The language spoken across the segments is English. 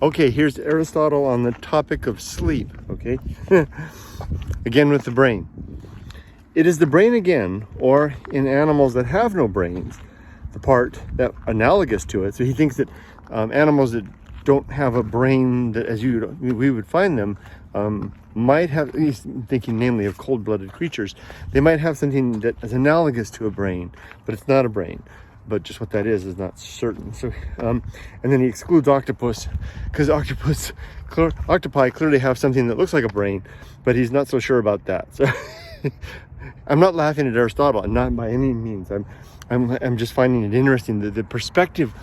Okay, here's Aristotle on the topic of sleep, okay? Again with the brain. It is the brain again, or in animals that have no brains, the part that analogous to it. So he thinks that animals that don't have a brain, that as we would find them, might have, he's thinking namely of cold-blooded creatures, they might have something that is analogous to a brain, but it's not a brain. But just what that is not certain. So, and then he excludes octopus, because octopi clearly have something that looks like a brain, but he's not so sure about that. So, I'm not laughing at Aristotle, and not by any means. I'm just finding it interesting that the perspective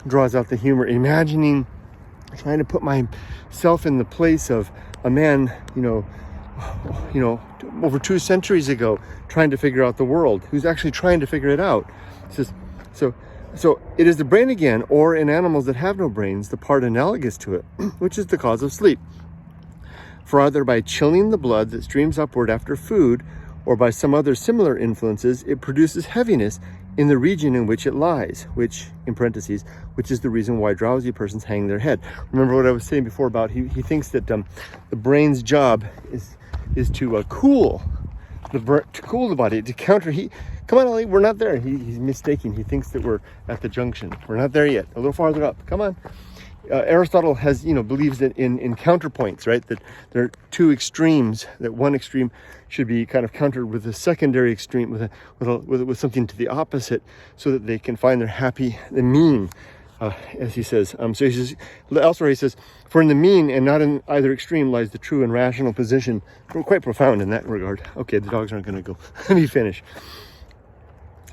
draws out the humor. Imagining, trying to put myself in the place of a man, over 2 centuries ago, trying to figure out the world, who's actually trying to figure it out. It says, so it is the brain again, or in animals that have no brains, the part analogous to it, which is the cause of sleep. For either by chilling the blood that streams upward after food, or by some other similar influences, it produces heaviness in the region in which it lies, which, in parentheses, which is the reason why drowsy persons hang their head. Remember what I was saying before about he thinks that the brain's job is to cool the body, to counter heat. Come on, Ollie, we're not there. He's mistaken. He thinks that we're at the junction. We're not there yet. A little farther up. Come on. Aristotle believes that in counterpoints, right? That there are 2 extremes. That one extreme should be kind of countered with a secondary extreme, with something to the opposite, so that they can find the mean, as he says. So he says elsewhere. He says, "For in the mean and not in either extreme lies the true and rational position." Quite profound in that regard. Okay, the dogs aren't going to go. Let me finish.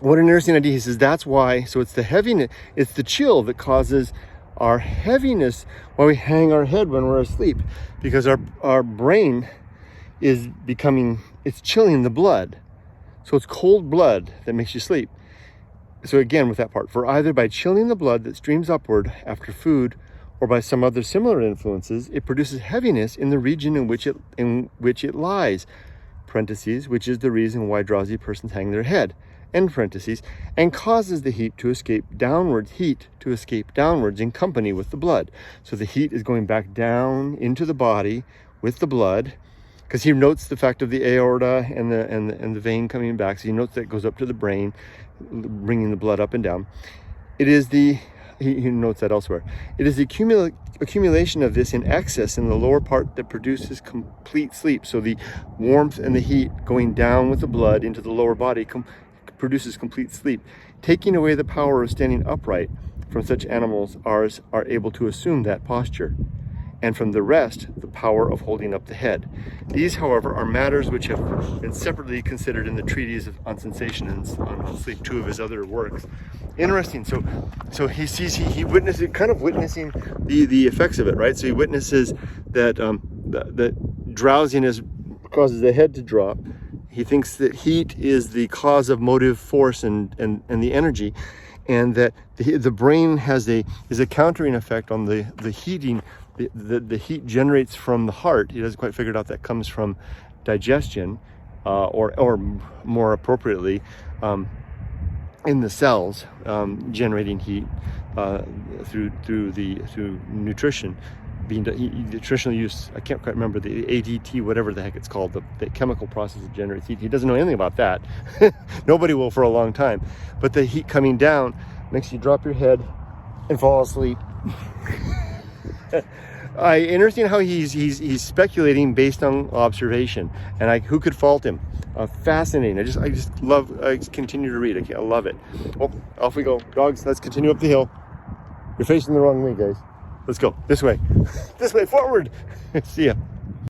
What an interesting idea. He says that's why. So it's the heaviness, it's the chill that causes our heaviness while we hang our head when we're asleep, because our brain is it's chilling the blood. So it's cold blood that makes you sleep. So again, with that part, for either by chilling the blood that streams upward after food, or by some other similar influences, it produces heaviness in the region in which it lies, parentheses, which is the reason why drowsy persons hang their head, end parentheses, and causes the heat to escape downwards in company with the blood. So the heat is going back down into the body with the blood, because he notes the fact of the aorta and the vein coming back. So he notes that it goes up to the brain, bringing the blood up and down. He notes that elsewhere. It is the accumulation of this in excess in the lower part that produces complete sleep. So the warmth and the heat going down with the blood into the lower body produces complete sleep, taking away the power of standing upright. From such animals, ours are able to assume that posture, and from the rest, the power of holding up the head. These, however, are matters which have been separately considered in the treatise on sensation and on sleep, 2 of his other works. Interesting. So he sees, he witnesses, kind of witnessing the effects of it, right? So he witnesses that that drowsiness causes the head to drop. He thinks that heat is the cause of motive force and the energy, and that the brain is a countering effect on the heating. The heat generates from the heart. He doesn't quite figure out that comes from digestion, or more appropriately, in the cells, generating heat through nutrition. Nutritional use, I can't quite remember the ADT, whatever the heck it's called, the chemical process that generates heat. He doesn't know anything about that. Nobody will for a long time. But the heat coming down makes you drop your head and fall asleep. Interesting how he's speculating based on observation, and who could fault him? Fascinating. I continue to read. I love it. Well, off we go, dogs. Let's continue up the hill. You're facing the wrong way, guys. Let's go this way. This way, forward. See ya.